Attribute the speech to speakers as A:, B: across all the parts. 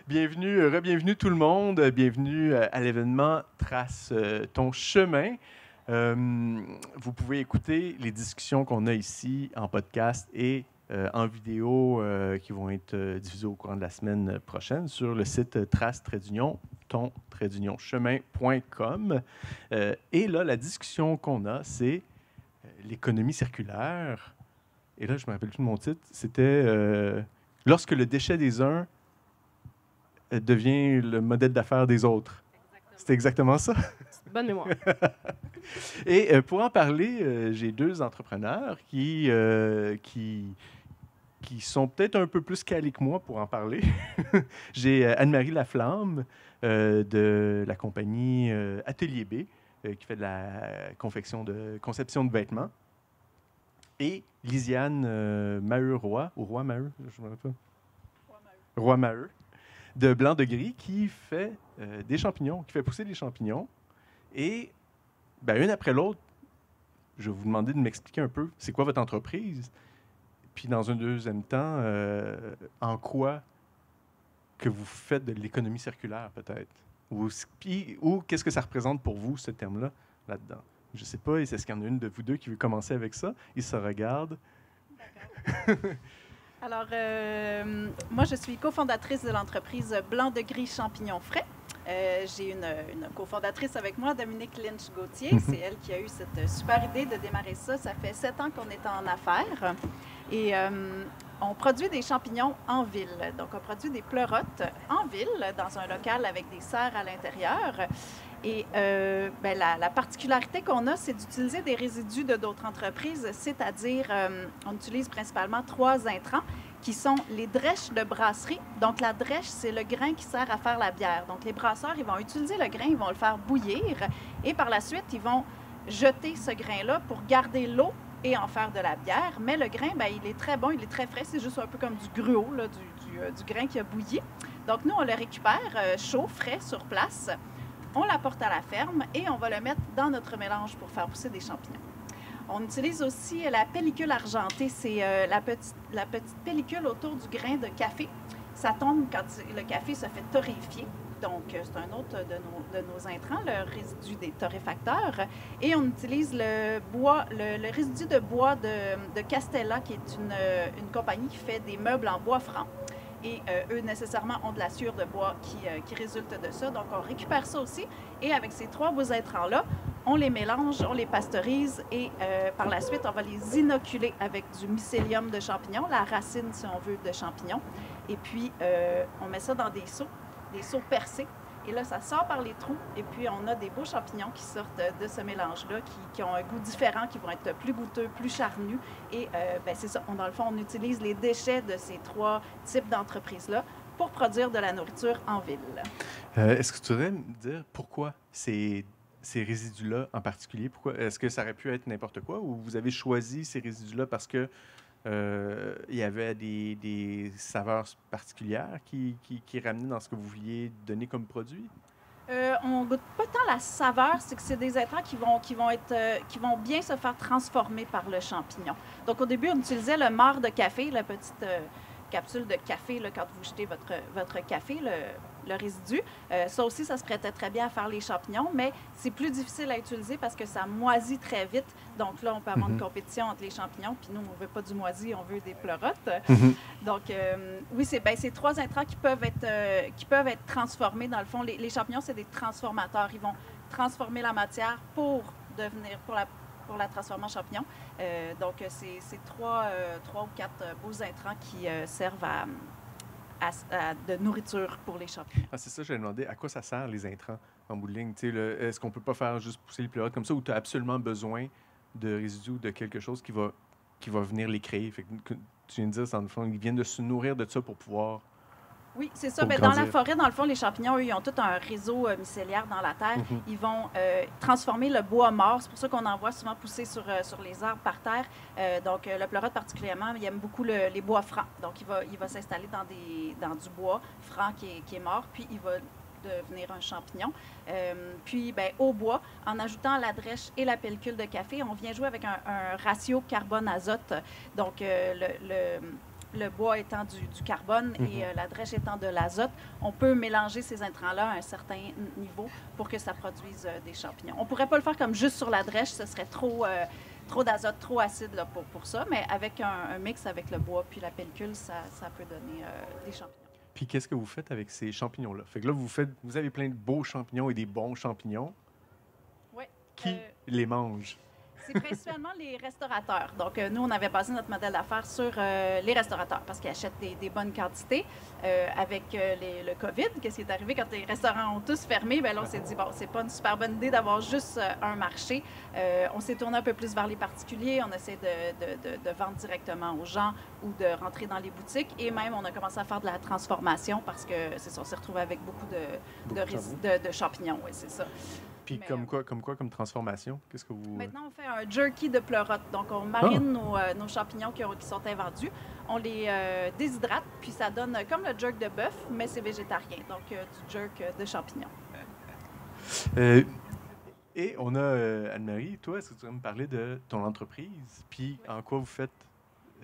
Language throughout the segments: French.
A: Bienvenue, re-bienvenue tout le monde. Bienvenue à l'événement Trace ton chemin. Vous pouvez écouter les discussions qu'on a ici en podcast et en vidéo qui vont être diffusées au courant de la semaine prochaine sur le site trace-ton-chemin.com. Et là, la discussion qu'on a, c'est l'économie circulaire. Et là, je ne me rappelle plus de mon titre. C'était lorsque le déchet des uns devient le modèle d'affaires des autres. C'est exactement ça?
B: Bonne mémoire.
A: Et pour en parler, j'ai deux entrepreneurs qui sont peut-être un peu plus calés que moi pour en parler. J'ai Anne-Marie Laflamme de la compagnie Atelier B qui fait de la conception de vêtements. Et Lisiane Maheu-Roy, ou Roy-Maheu, je ne me rappelle pas. Roy-Maheu, de Blanc de Gris, qui fait des champignons, qui fait pousser des champignons. Et, ben, une après l'autre, je vais vous demander de m'expliquer un peu c'est quoi votre entreprise, puis dans un deuxième temps, en quoi que vous faites de l'économie circulaire, peut-être. Ou qu'est-ce que ça représente pour vous, ce terme-là, là-dedans. Je ne sais pas, est-ce qu'il y en a une de vous deux qui veut commencer avec ça? Ils se regardent.
C: D'accord. Alors, moi, je suis cofondatrice de l'entreprise Blanc de Gris Champignons Frais. J'ai une cofondatrice avec moi, Dominique Lynch-Gauthier. C'est elle qui a eu cette super idée de démarrer ça. Ça fait 7 ans qu'on est en affaires. Et on produit des champignons en ville. Donc, on produit des pleurotes en ville, dans un local avec des serres à l'intérieur. Et la particularité qu'on a, c'est d'utiliser des résidus de d'autres entreprises, c'est-à-dire on utilise principalement 3 intrants qui sont les drèches de brasserie. Donc, la drèche, c'est le grain qui sert à faire la bière. Donc, les brasseurs, ils vont utiliser le grain, ils vont le faire bouillir et par la suite, ils vont jeter ce grain-là pour garder l'eau et en faire de la bière. Mais le grain, il est très bon, il est très frais. C'est juste un peu comme du gruau, là, du grain qui a bouilli. Donc, nous, on le récupère chaud, frais, sur place. On l'apporte à la ferme et on va le mettre dans notre mélange pour faire pousser des champignons. On utilise aussi la pellicule argentée. C'est la petite pellicule autour du grain de café. Ça tombe quand le café se fait torréfier. Donc, c'est un autre de nos intrants, le résidu des torréfacteurs. Et on utilise le résidu de bois de Castella, qui est une compagnie qui fait des meubles en bois franc. Et eux, nécessairement, ont de la sciure de bois qui résulte de ça. Donc, on récupère ça aussi. Et avec ces 3 beaux intrants-là, on les mélange, on les pasteurise et par la suite, on va les inoculer avec du mycélium de champignons, la racine, si on veut, de champignons. Et puis, on met ça dans des seaux percés. Et là, ça sort par les trous. Et puis, on a des beaux champignons qui sortent de ce mélange-là, qui ont un goût différent, qui vont être plus goûteux, plus charnus. Et c'est ça. Dans le fond, on utilise les déchets de ces 3 types d'entreprises-là pour produire de la nourriture en ville.
A: Est-ce que tu voudrais me dire pourquoi ces résidus-là en particulier? Est-ce que ça aurait pu être n'importe quoi ou vous avez choisi ces résidus-là parce que il y avait des saveurs particulières qui ramenaient dans ce que vous vouliez donner comme produit?
C: On ne goûte pas tant la saveur, c'est que c'est des intrants qui vont bien se faire transformer par le champignon. Donc, au début, on utilisait le marc de café, la petite capsule de café là, quand vous jetez votre café, le résidu. Ça aussi, ça se prêtait très bien à faire les champignons, mais c'est plus difficile à utiliser parce que ça moisit très vite. Donc là, on peut avoir une compétition entre les champignons, puis nous, on ne veut pas du moisi, on veut des pleurotes. Donc, oui, c'est 3 intrants qui peuvent être transformés. Dans le fond, les champignons, c'est des transformateurs. Ils vont transformer la matière pour la transformer en champignons. Donc, c'est 3 ou 4 beaux intrants qui servent de nourriture pour les champignons.
A: Ah, c'est ça, je vais demander à quoi ça sert les intrants en bout de ligne. Est-ce qu'on ne peut pas faire juste pousser les pleurotes comme ça ou tu as absolument besoin de résidus, de quelque chose qui va venir les créer? Fait que, tu viens de dire, dans le fond, ils viennent de se nourrir de ça pour pouvoir...
C: Oui, c'est ça. Dans la forêt, dans le fond, les champignons, eux, ils ont tout un réseau mycéliaire dans la terre. Ils vont transformer le bois mort. C'est pour ça qu'on en voit souvent pousser sur les arbres par terre. Donc, le pleurote particulièrement, il aime beaucoup les bois francs. Donc, il va s'installer dans du bois franc qui est mort, puis il va devenir un champignon. Puis, au bois, en ajoutant la drèche et la pellicule de café, on vient jouer avec un ratio carbone-azote. Donc, le bois étant du carbone et la drèche étant de l'azote, on peut mélanger ces intrants-là à un certain niveau pour que ça produise des champignons. On ne pourrait pas le faire comme juste sur la drèche, ce serait trop d'azote, trop acide là, pour ça, mais avec un mix avec le bois puis la pellicule, ça peut donner des champignons.
A: Puis qu'est-ce que vous faites avec ces champignons-là? Fait que là, vous avez plein de beaux champignons et des bons champignons.
C: Oui.
A: Qui les mange?
C: C'est principalement les restaurateurs. Donc, nous, on avait basé notre modèle d'affaires sur les restaurateurs parce qu'ils achètent des bonnes quantités. Avec le COVID, qu'est-ce qui est arrivé quand les restaurants ont tous fermé? Bien là, on s'est dit, bon, c'est pas une super bonne idée d'avoir juste un marché. On s'est tourné un peu plus vers les particuliers. On essaie de vendre directement aux gens ou de rentrer dans les boutiques. Et même, on a commencé à faire de la transformation parce que, c'est ça, on s'est retrouvé avec beaucoup de champignons. Oui, c'est ça.
A: Puis comme transformation? Qu'est-ce que vous...
C: Maintenant, on fait un jerky de pleurote. Donc, on marine nos champignons qui sont invendus. On les déshydrate, puis ça donne comme le jerk de bœuf, mais c'est végétarien. Donc, du jerk de champignons.
A: Et on a Anne-Marie, toi, est-ce que tu vas me parler de ton entreprise? Puis en quoi vous faites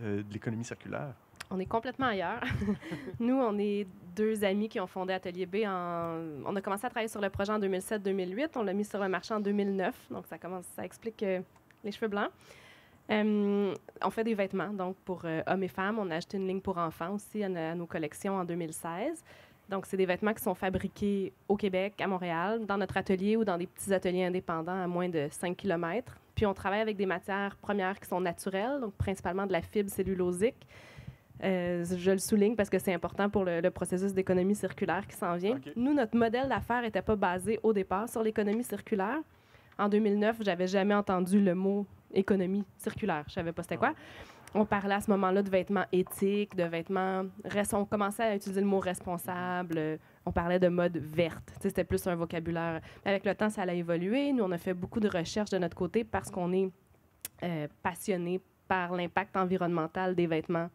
A: de l'économie circulaire?
B: On est complètement ailleurs. Nous, on est deux amis qui ont fondé Atelier B. On a commencé à travailler sur le projet en 2007-2008. On l'a mis sur le marché en 2009. Donc, ça explique les cheveux blancs. On fait des vêtements, donc pour hommes et femmes. On a acheté une ligne pour enfants aussi à nos collections en 2016. Donc, c'est des vêtements qui sont fabriqués au Québec, à Montréal, dans notre atelier ou dans des petits ateliers indépendants à moins de 5 km. Puis, on travaille avec des matières premières qui sont naturelles, donc principalement de la fibre cellulosique. Je le souligne parce que c'est important pour le processus d'économie circulaire qui s'en vient. Okay. Nous, notre modèle d'affaires n'était pas basé au départ sur l'économie circulaire. En 2009, je n'avais jamais entendu le mot économie circulaire. Je ne savais pas c'était quoi. On parlait à ce moment-là de vêtements éthiques, de vêtements... On commençait à utiliser le mot responsable. On parlait de mode verte. C'était plus un vocabulaire. Avec le temps, ça a évolué. Nous, on a fait beaucoup de recherches de notre côté parce qu'on est passionnés par l'impact environnemental des vêtements.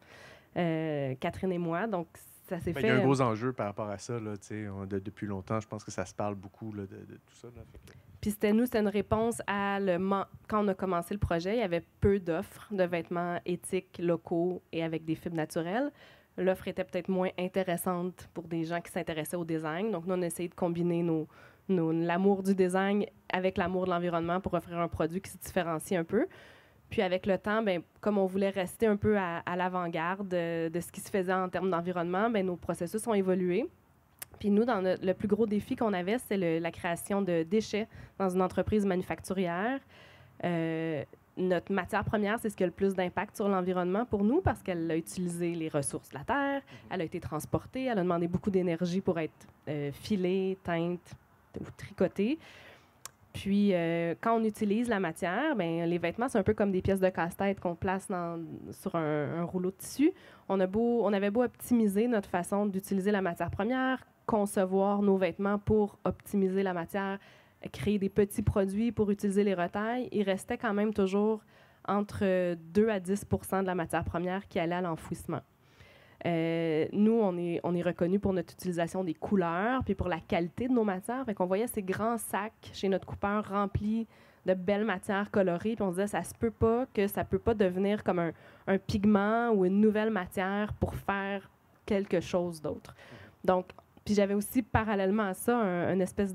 B: Catherine et moi, donc ça s'est fait...
A: Il y a un gros enjeu par rapport à ça, là, depuis longtemps. Je pense que ça se parle beaucoup là, de tout ça. Là,
B: Puis c'était une réponse à quand on a commencé le projet, il y avait peu d'offres de vêtements éthiques, locaux et avec des fibres naturelles. L'offre était peut-être moins intéressante pour des gens qui s'intéressaient au design. Donc nous, on a essayé de combiner l'amour du design avec l'amour de l'environnement pour offrir un produit qui se différencie un peu. Puis avec le temps, bien, comme on voulait rester un peu à l'avant-garde de ce qui se faisait en termes d'environnement, bien, nos processus ont évolué. Puis nous, le plus gros défi qu'on avait, c'est la création de déchets dans une entreprise manufacturière. Notre matière première, c'est ce qui a le plus d'impact sur l'environnement pour nous parce qu'elle a utilisé les ressources de la terre, elle a été transportée, elle a demandé beaucoup d'énergie pour être filée, teinte ou tricotée. Puis, quand on utilise la matière, bien, les vêtements, c'est un peu comme des pièces de casse-tête qu'on place sur un rouleau de tissu. On avait beau optimiser notre façon d'utiliser la matière première, concevoir nos vêtements pour optimiser la matière, créer des petits produits pour utiliser les retailles, il restait quand même toujours entre 2 à 10 % de la matière première qui allait à l'enfouissement. Nous, on est reconnus pour notre utilisation des couleurs puis pour la qualité de nos matières. Fait qu'on voyait ces grands sacs chez notre coupeur remplis de belles matières colorées. Puis on se disait, ça peut pas devenir comme un pigment ou une nouvelle matière pour faire quelque chose d'autre. Donc, puis j'avais aussi parallèlement à ça une espèce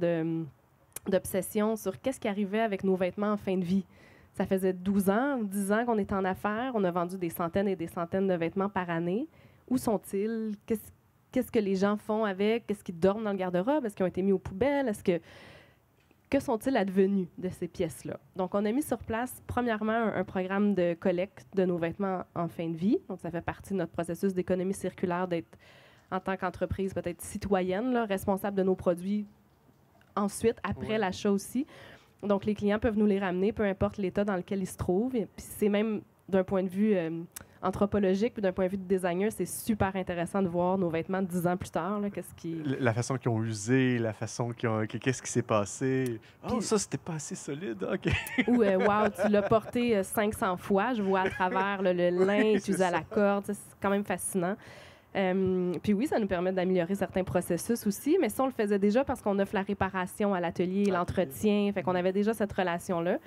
B: d'obsession sur qu'est-ce qui arrivait avec nos vêtements en fin de vie. Ça faisait 12 ans ou 10 ans qu'on était en affaires. On a vendu des centaines et des centaines de vêtements par année. Où sont-ils? Qu'est-ce que les gens font avec? Est-ce qu'ils dorment dans le garde-robe? Est-ce qu'ils ont été mis aux poubelles? Que sont-ils advenus de ces pièces-là? Donc, on a mis sur place, premièrement, un programme de collecte de nos vêtements en fin de vie. Donc, ça fait partie de notre processus d'économie circulaire d'être, en tant qu'entreprise, peut-être citoyenne, là, responsable de nos produits ensuite, après l'achat aussi. Donc, les clients peuvent nous les ramener, peu importe l'état dans lequel ils se trouvent. Et puis, c'est même d'un point de vue anthropologique, puis d'un point de vue de designer, c'est super intéressant de voir nos vêtements 10 ans plus tard. Là,
A: la façon qu'ils ont usé, la façon qu'est-ce qui s'est passé. Oh, ça, c'était pas assez solide. OK.
B: Ou, wow, tu l'as porté 500 fois. Je vois à travers le lin utilisé à la corde. C'est quand même fascinant. Puis oui, ça nous permet d'améliorer certains processus aussi, mais ça, on le faisait déjà parce qu'on offre la réparation à l'atelier, l'entretien. Fait qu'on avait déjà cette relation-là.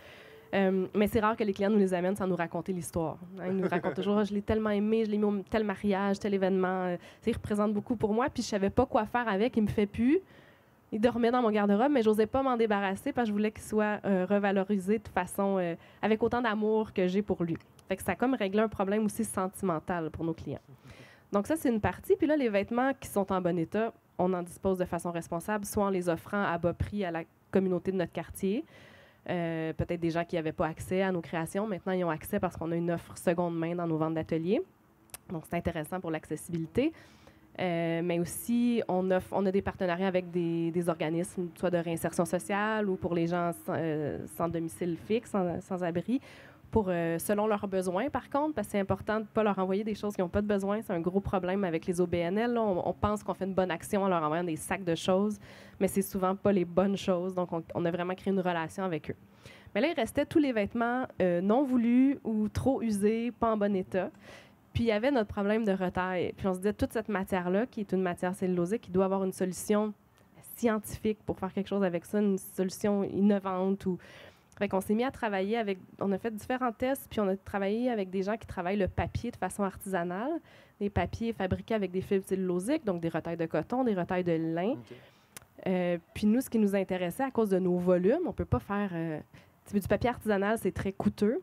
B: Mais c'est rare que les clients nous les amènent sans nous raconter l'histoire. Hein. Ils nous racontent toujours, je l'ai tellement aimé, je l'ai mis au tel mariage, tel événement. Il représente beaucoup pour moi, puis je savais pas quoi faire avec, il me fait plus. Il dormait dans mon garde-robe, mais j'osais pas m'en débarrasser parce que je voulais qu'il soit revalorisé de façon avec autant d'amour que j'ai pour lui. Fait que ça a comme réglé un problème aussi sentimental pour nos clients. Donc ça, c'est une partie. Puis là, les vêtements qui sont en bon état, on en dispose de façon responsable, soit en les offrant à bas prix à la communauté de notre quartier. Peut-être des gens qui n'avaient pas accès à nos créations. Maintenant, ils ont accès parce qu'on a une offre seconde main dans nos ventes d'atelier. Donc, c'est intéressant pour l'accessibilité. Mais aussi, on a des partenariats avec des organismes, soit de réinsertion sociale ou pour les gens sans domicile fixe, sans abri, selon leurs besoins, par contre, parce que c'est important de ne pas leur envoyer des choses qui n'ont pas de besoin. C'est un gros problème avec les OBNL. Là. On pense qu'on fait une bonne action en leur envoyant des sacs de choses, mais c'est souvent pas les bonnes choses. Donc, on a vraiment créé une relation avec eux. Mais là, il restait tous les vêtements non voulus ou trop usés, pas en bon état. Puis, il y avait notre problème de retaille. Puis, on se disait, toute cette matière-là, qui est une matière cellulosique, qui doit avoir une solution scientifique pour faire quelque chose avec ça, une solution innovante. Fait qu'on s'est mis à travailler avec... On a fait différents tests, puis on a travaillé avec des gens qui travaillent le papier de façon artisanale, des papiers fabriqués avec des fibres cellulosiques, donc des retailles de coton, des retailles de lin. Okay. Puis nous, ce qui nous intéressait, à cause de nos volumes, on ne peut pas faire... du papier artisanal, c'est très coûteux.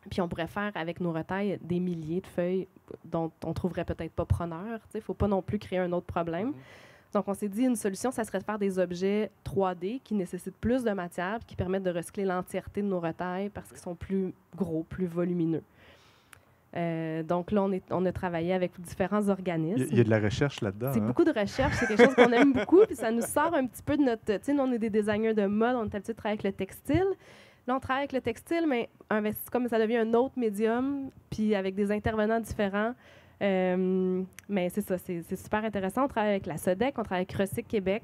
B: Puis on pourrait faire avec nos retailles des milliers de feuilles dont on ne trouverait peut-être pas preneur. Il ne faut pas non plus créer un autre problème. Donc on s'est dit, une solution, ça serait de faire des objets 3D qui nécessitent plus de matière, qui permettent de recycler l'entièreté de nos retailles parce qu'ils sont plus gros, plus volumineux. Donc là, on a travaillé avec différents organismes.
A: Il y a de la recherche là-dedans.
B: C'est beaucoup de recherche. C'est quelque chose qu'on aime beaucoup. Puis ça nous sort un petit peu de notre... Tu sais, nous, on est des designers de mode. On est habitué de travailler avec le textile. Là, on travaille avec le textile, mais comme ça devient un autre médium, puis avec des intervenants différents. Mais c'est ça, c'est super intéressant. On travaille avec la SODEC, on travaille avec Recyc Québec,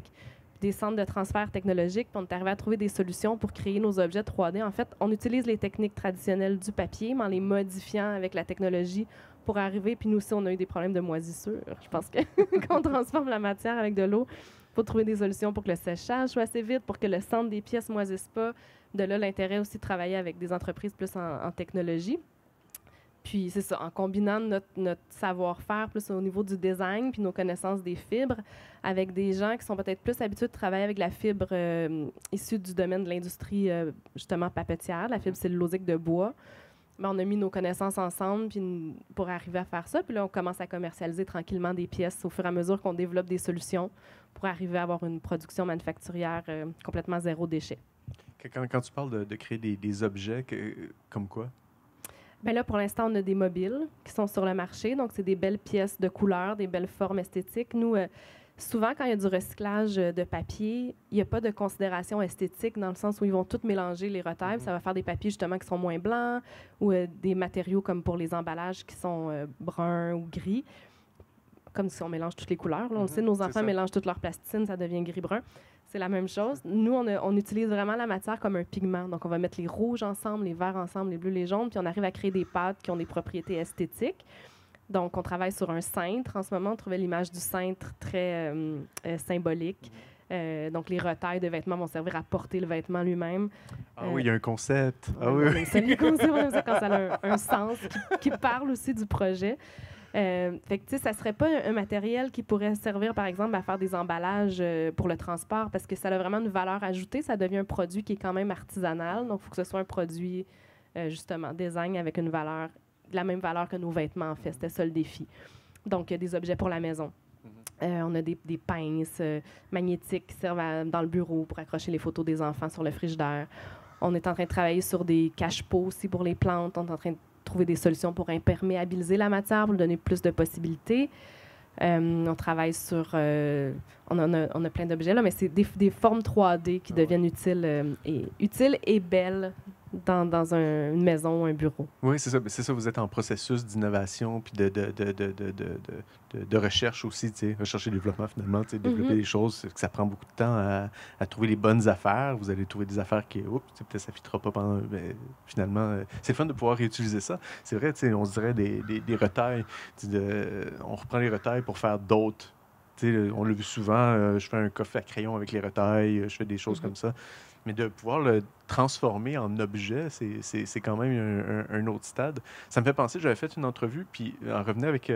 B: des centres de transfert technologique, puis on est arrivé à trouver des solutions pour créer nos objets 3D. En fait, on utilise les techniques traditionnelles du papier, mais en les modifiant avec la technologie pour arriver. Puis nous aussi, on a eu des problèmes de moisissure. Je pense que quand on transforme la matière avec de l'eau, il faut trouver des solutions pour que le séchage soit assez vite, pour que le centre des pièces ne moisisse pas. De là, l'intérêt aussi de travailler avec des entreprises plus en technologie. Puis, c'est ça, en combinant notre savoir-faire plus au niveau du design puis nos connaissances des fibres avec des gens qui sont peut-être plus habitués de travailler avec la fibre issue du domaine de l'industrie, justement, papetière, la fibre cellulosique de bois. Mais on a mis nos connaissances ensemble puis pour arriver à faire ça. Puis là, on commence à commercialiser tranquillement des pièces au fur et à mesure qu'on développe des solutions pour arriver à avoir une production manufacturière complètement zéro déchet.
A: Quand tu parles de créer des objets, comme quoi?
B: Bien là, pour l'instant, on a des mobiles qui sont sur le marché. Donc, c'est des belles pièces de couleurs, des belles formes esthétiques. Nous, souvent, quand il y a du recyclage de papier, il n'y a pas de considération esthétique dans le sens où ils vont tout mélanger les retailles. Ça va faire des papiers, justement, qui sont moins blancs ou des matériaux comme pour les emballages qui sont bruns ou gris. Comme si on mélange toutes les couleurs. Là, on le sait, nos enfants mélangent toute leur plasticine, ça devient gris-brun. C'est la même chose. Nous, on utilise vraiment la matière comme un pigment. Donc, on va mettre les rouges ensemble, les verts ensemble, les bleus, les jaunes, puis on arrive à créer des pâtes qui ont des propriétés esthétiques. Donc, on travaille sur un cintre. En ce moment, on trouvait l'image du cintre très symbolique. Donc, les retailles de vêtements vont servir à porter le vêtement lui-même.
A: Ah oui, il y a un concept. Ah
B: oui. C'est les concepts, on aime ça quand ça a un sens qui parle aussi du projet. Fait que, tu sais, ça serait pas un matériel qui pourrait servir, par exemple, à faire des emballages pour le transport parce que ça a vraiment une valeur ajoutée. Ça devient un produit qui est quand même artisanal. Donc, il faut que ce soit un produit, justement, design avec une valeur, la même valeur que nos vêtements, en fait. C'était ça le défi. Donc, des objets pour la maison. On a des pinces magnétiques qui servent dans le bureau pour accrocher les photos des enfants sur le frigidaire. On est en train de travailler sur des cache-pots aussi pour les plantes. On est en train de trouver des solutions pour imperméabiliser la matière, pour lui donner plus de possibilités. On travaille sur... on a plein d'objets, là, mais c'est des formes 3D qui deviennent utiles et belles dans une maison ou un bureau.
A: Oui, c'est ça. Vous êtes en processus d'innovation puis de recherche aussi, recherche et développement, finalement, développer des choses, ça prend beaucoup de temps à trouver les bonnes affaires. Vous allez trouver des affaires qui, peut-être ça ne fitera pas pendant... Mais finalement, c'est fun de pouvoir réutiliser ça. C'est vrai, on se dirait des retailles. On reprend les retailles pour faire d'autres On l'a vu souvent, je fais un coffre à crayon avec les retailles, je fais des choses comme ça. Mais de pouvoir le transformer en objet, c'est quand même un autre stade. Ça me fait penser, j'avais fait une entrevue, puis en revenant avec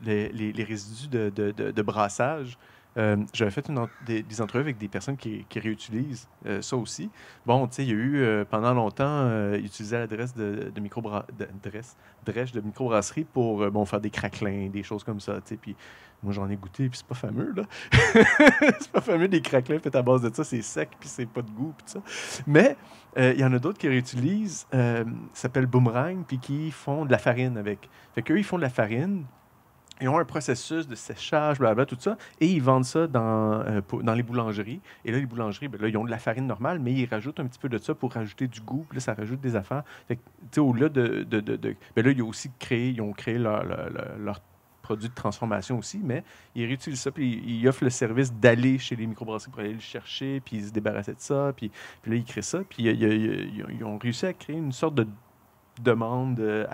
A: les résidus de brassage, j'avais fait des entrevues avec des personnes qui réutilisent ça aussi. Bon, tu sais, il y a eu, pendant longtemps, ils utilisaient l'adresse de drèche de microbrasserie pour faire des craquelins, des choses comme ça, tu sais. Puis moi, j'en ai goûté, puis c'est pas fameux, là. C'est pas fameux, des craquelins faits à base de ça. C'est sec, puis c'est pas de goût, puis tout ça. Mais il y en a d'autres qui réutilisent, ça s'appelle Boomerang, puis qui font de la farine avec. Fait qu'eux, ils font de la farine. Ils ont un processus de séchage, blablabla, tout ça, et ils vendent ça dans les boulangeries. Et là, les boulangeries, ben là, ils ont de la farine normale, mais ils rajoutent un petit peu de ça pour rajouter du goût. Puis là, ça rajoute des affaires. Fait que, tu sais, au-delà ben là, ils ont créé leur produit de transformation aussi, mais ils réutilisent ça, puis ils offrent le service d'aller chez les microbrasseries pour aller le chercher, puis ils se débarrassaient de ça, puis là, ils créent ça. Puis ils ont réussi à créer une sorte de demande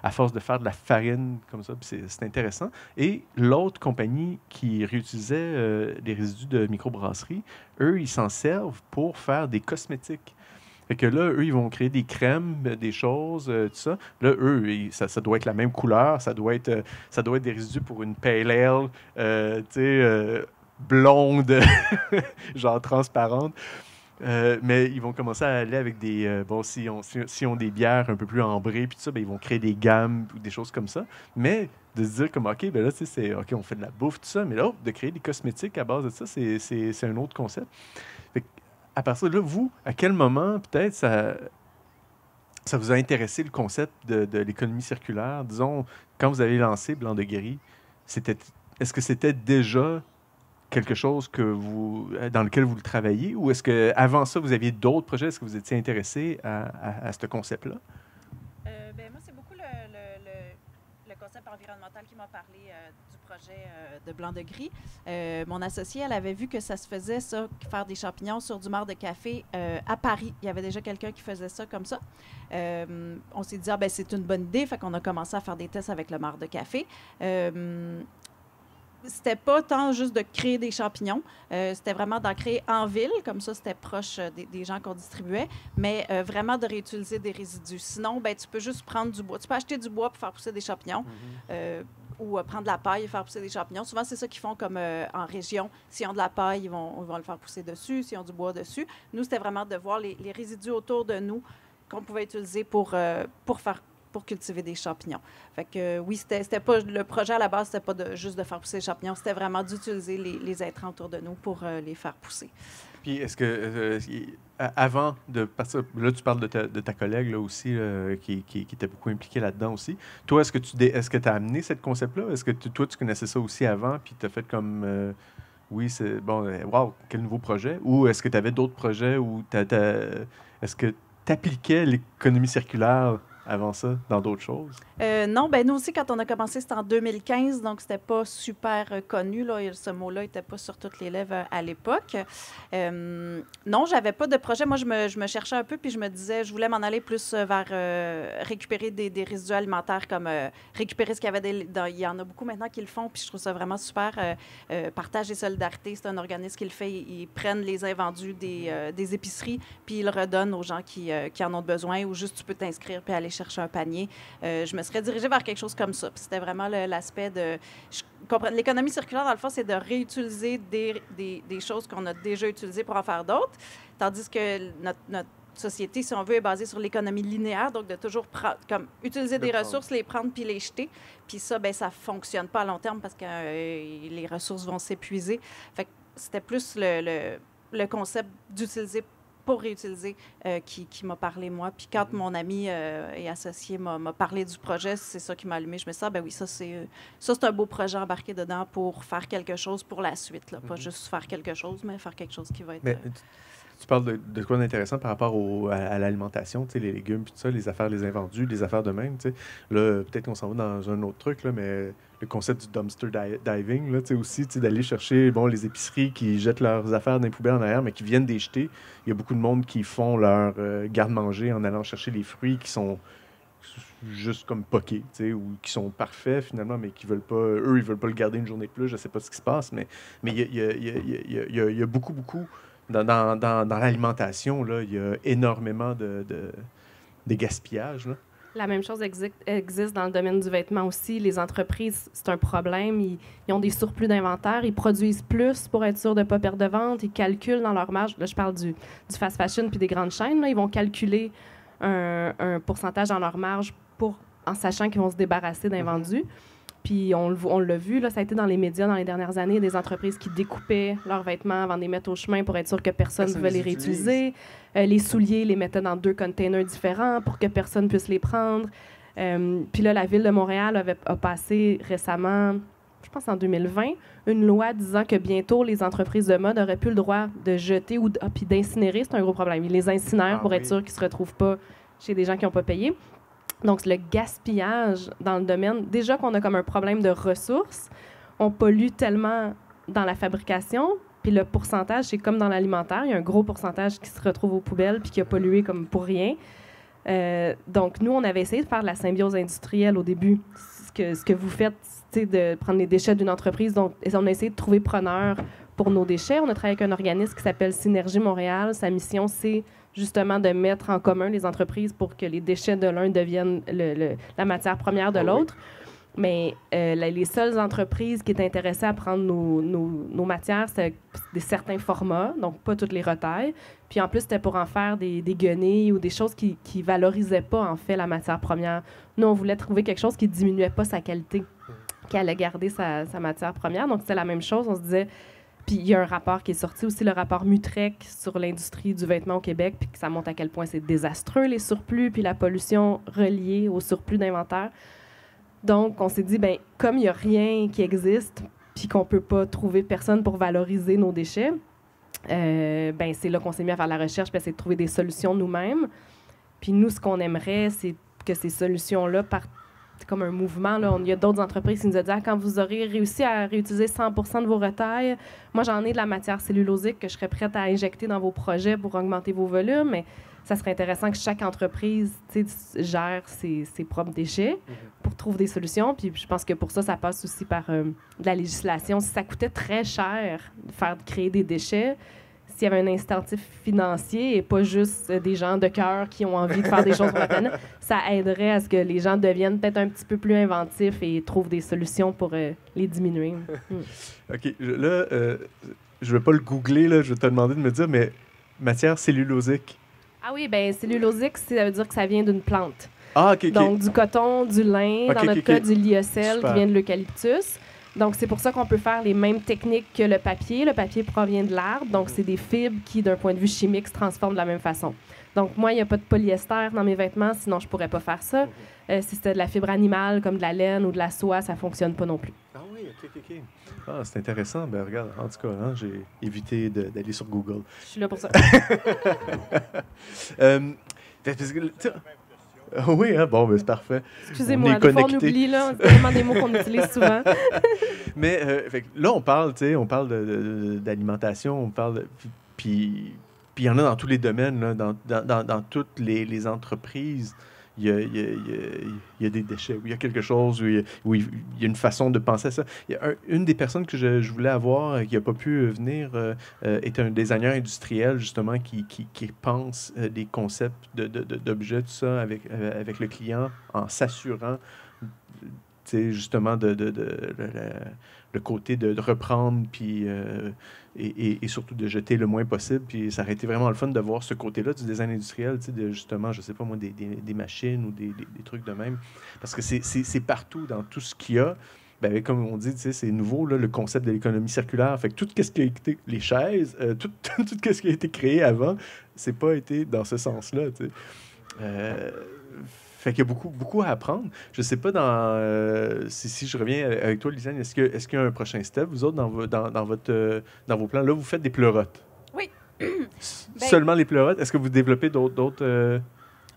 A: à force de faire de la farine comme ça. C'est intéressant. Et l'autre compagnie qui réutilisait les résidus de microbrasserie, eux, ils s'en servent pour faire des cosmétiques. Fait que là, eux, ils vont créer des crèmes, des choses, tout ça. Là, eux, ça doit être la même couleur, ça doit être des résidus pour une pale ale, tu sais, blonde, genre transparente. Mais ils vont commencer à aller avec des... si ont des bières un peu plus ambrées, puis tout ça, ben, ils vont créer des gammes ou des choses comme ça. Mais de se dire comme, OK, ben là, tu sais, OK, on fait de la bouffe, tout ça, mais là, de créer des cosmétiques à base de ça, c'est un autre concept. Fait à partir de là, vous, à quel moment, peut-être, ça vous a intéressé le concept de l'économie circulaire? Disons, quand vous avez lancé Blanc de Gris, est-ce que c'était déjà quelque chose dans lequel vous le travaillez, ou est-ce qu'avant ça, vous aviez d'autres projets? Est-ce que vous étiez intéressé à ce concept-là?
C: Moi, c'est beaucoup le concept environnemental qui m'a parlé du projet de Blanc de Gris. Mon associée, elle avait vu que ça se faisait, ça, faire des champignons sur du marc de café à Paris. Il y avait déjà quelqu'un qui faisait ça comme ça. On s'est dit, c'est une bonne idée, fait qu'on a commencé à faire des tests avec le marc de café. C'était pas tant juste de créer des champignons, c'était vraiment d'en créer en ville, comme ça c'était proche des gens qu'on distribuait, mais vraiment de réutiliser des résidus. Sinon, tu peux juste prendre du bois. Tu peux acheter du bois pour faire pousser des champignons, ou prendre de la paille et faire pousser des champignons. Souvent, c'est ça qu'ils font comme en région. S'ils ont de la paille, ils vont le faire pousser dessus. S'ils ont du bois dessus. Nous, c'était vraiment de voir les résidus autour de nous qu'on pouvait utiliser pour cultiver des champignons. Fait que oui, c'était pas le projet à la base, c'était pas juste de faire pousser les champignons, c'était vraiment d'utiliser les intrants autour de nous pour les faire pousser.
A: Puis est-ce que avant de partir, là tu parles de ta collègue là aussi qui était beaucoup impliquée là-dedans aussi. Toi, est-ce que tu as amené ce concept-là? Est-ce que toi tu connaissais ça aussi avant puis tu as fait comme oui, c'est bon, wow, quel nouveau projet? Ou est-ce que tu avais d'autres projets où est-ce que tu appliquais l'économie circulaire avant ça, dans d'autres choses?
C: Non, nous aussi, quand on a commencé, c'était en 2015, donc c'était pas super connu. Là, et ce mot-là n'était pas sur toutes les lèvres à l'époque. Non, j'avais pas de projet. Moi, je me cherchais un peu, puis je me disais, je voulais m'en aller plus vers récupérer des résidus alimentaires, comme récupérer ce qu'il y avait. Il y en a beaucoup maintenant qui le font, puis je trouve ça vraiment super. Partage et Solidarité, c'est un organisme qui le fait. Ils prennent les invendus des épiceries, puis ils le redonnent aux gens qui en ont besoin, ou juste tu peux t'inscrire puis aller chercher un panier. Je me serais dirigée vers quelque chose comme ça. Puis c'était vraiment l'aspect de... L'économie circulaire, dans le fond, c'est de réutiliser des choses qu'on a déjà utilisées pour en faire d'autres, tandis que notre société, si on veut, est basée sur l'économie linéaire, donc de toujours utiliser des ressources, les prendre puis les jeter. Puis ça, ça fonctionne pas à long terme parce que les ressources vont s'épuiser. Fait que c'était plus le concept d'utiliser pour réutiliser qui m'a parlé, moi. Puis quand mon ami et associé m'a parlé du projet, c'est ça qui m'a allumé. Je me suis dit, oui, ça, c'est un beau projet embarqué dedans pour faire quelque chose pour la suite. Là. Pas juste faire quelque chose, mais faire quelque chose qui va être...
A: Tu parles de quoi d'intéressant par rapport à l'alimentation, tu sais, les légumes, puis tout ça, les affaires, les invendus, les affaires de même, tu sais. Là, peut-être qu'on s'en va dans un autre truc, là, mais le concept du dumpster diving, là, tu sais, aussi, tu sais, d'aller chercher, les épiceries qui jettent leurs affaires dans les poubelles en arrière, mais qui viennent des jeter. Il y a beaucoup de monde qui font leur garde-manger en allant chercher les fruits qui sont juste comme poqués, ou qui sont parfaits finalement, mais qui veulent pas, eux, ils veulent pas le garder une journée de plus. Je sais pas ce qui se passe, mais il y a beaucoup dans l'alimentation, là, il y a énormément de gaspillage, là.
B: La même chose existe dans le domaine du vêtement aussi. Les entreprises, c'est un problème. Ils ont des surplus d'inventaire. Ils produisent plus pour être sûrs de ne pas perdre de vente. Ils calculent dans leur marge. Là, je parle du fast fashion puis des grandes chaînes. Là, ils vont calculer un pourcentage dans leur marge en sachant qu'ils vont se débarrasser d'invendus. Puis on l'a vu, là, ça a été dans les médias dans les dernières années, des entreprises qui découpaient leurs vêtements avant de les mettre au chemin pour être sûr que personne ne pouvait les réutiliser. Les souliers, les mettaient dans 2 containers différents pour que personne puisse les prendre. Puis là, la Ville de Montréal a passé récemment, je pense en 2020, une loi disant que bientôt, les entreprises de mode n'auraient plus le droit de jeter puis d'incinérer. C'est un gros problème. Ils les incinèrent pour être sûr qu'ils ne se retrouvent pas chez des gens qui n'ont pas payé. Donc, le gaspillage dans le domaine, déjà qu'on a comme un problème de ressources, on pollue tellement dans la fabrication, puis le pourcentage, c'est comme dans l'alimentaire, il y a un gros pourcentage qui se retrouve aux poubelles puis qui a pollué comme pour rien. Donc, nous, on avait essayé de faire de la symbiose industrielle au début. Ce que vous faites, c'est de prendre les déchets d'une entreprise. Donc, on a essayé de trouver preneurs pour nos déchets. On a travaillé avec un organisme qui s'appelle Synergie Montréal. Sa mission, c'est justement de mettre en commun les entreprises pour que les déchets de l'un deviennent la matière première de l'autre. Mais les seules entreprises qui étaient intéressées à prendre nos matières, c'était certains formats, donc pas toutes les retailles. Puis en plus, c'était pour en faire des guenilles ou des choses qui ne valorisaient pas, en fait, la matière première. Nous, on voulait trouver quelque chose qui ne diminuait pas sa qualité, qui allait garder sa matière première. Donc, c'était la même chose. On se disait... Puis il y a un rapport qui est sorti aussi, le rapport Mutrec sur l'industrie du vêtement au Québec, puis que ça montre à quel point c'est désastreux, les surplus, puis la pollution reliée au surplus d'inventaire. Donc, on s'est dit, bien, comme il n'y a rien qui existe, puis qu'on ne peut pas trouver personne pour valoriser nos déchets, ben, c'est là qu'on s'est mis à faire la recherche, puis essayer de trouver des solutions nous-mêmes. Puis nous, ce qu'on aimerait, c'est que ces solutions-là partent comme un mouvement. Là. Il y a d'autres entreprises qui nous ont dit quand vous aurez réussi à réutiliser 100% de vos retailles, moi, j'en ai de la matière cellulosique que je serais prête à injecter dans vos projets pour augmenter vos volumes, mais ça serait intéressant que chaque entreprise gère ses propres déchets pour trouver des solutions. Puis je pense que pour ça, ça passe aussi par de la législation. Si ça coûtait très cher de créer des déchets, s'il y avait un incentif financier et pas juste des gens de cœur qui ont envie de faire des choses pour la planète, ça aiderait à ce que les gens deviennent peut-être un petit peu plus inventifs et trouvent des solutions pour les diminuer.
A: OK. Là, je ne vais pas le googler, là, je vais te demander de me dire, mais matière cellulosique.
B: Ah oui, bien, cellulosique, ça veut dire que ça vient d'une plante.
A: Ah, OK.
B: Donc, du coton, du lin, dans notre cas, du lyocell qui vient de l'eucalyptus. Donc, c'est pour ça qu'on peut faire les mêmes techniques que le papier. Le papier provient de l'arbre, donc c'est des fibres qui, d'un point de vue chimique, se transforment de la même façon. Donc, moi, il n'y a pas de polyester dans mes vêtements, sinon je ne pourrais pas faire ça. Si c'était de la fibre animale, comme de la laine ou de la soie, ça ne fonctionne pas non plus.
A: Ah oui, OK. Ah, c'est intéressant. Ben, regarde, en tout cas, hein, j'ai évité d'aller sur Google.
B: Je suis là pour ça.
A: Oui, hein? Bon, ben, c'est parfait.
B: Excusez-moi, des fois on oublie, là. C'est vraiment des mots qu'on utilise souvent.
A: Mais là, on parle d'alimentation, on parle puis il y en a dans tous les domaines, là, dans toutes les entreprises. Il y a des déchets, où il y a quelque chose, où il y a une façon de penser à ça. Une des personnes que je voulais avoir, qui n'a pas pu venir, est un designer industriel, justement, qui pense des concepts d'objets, tout ça, avec le client, en s'assurant, justement, le côté de reprendre, puis... Et surtout de jeter le moins possible. Puis ça aurait été vraiment le fun de voir ce côté-là du design industriel, de justement, je sais pas moi, des machines ou des trucs de même. Parce que c'est partout dans tout ce qu'il y a. Ben, comme on dit, c'est nouveau, là, le concept de l'économie circulaire. Fait que tout ce qui a été, les chaises, tout ce qui a été créé avant, c'est pas été dans ce sens-là. Fait qu'il y a beaucoup à apprendre. Je ne sais pas si je reviens avec toi, Lisanne, est-ce qu'il y a un prochain step, vous autres, dans vos plans? Là, vous faites des pleurotes.
C: Oui.
A: Seulement les pleurotes? Est-ce que vous développez d'autres...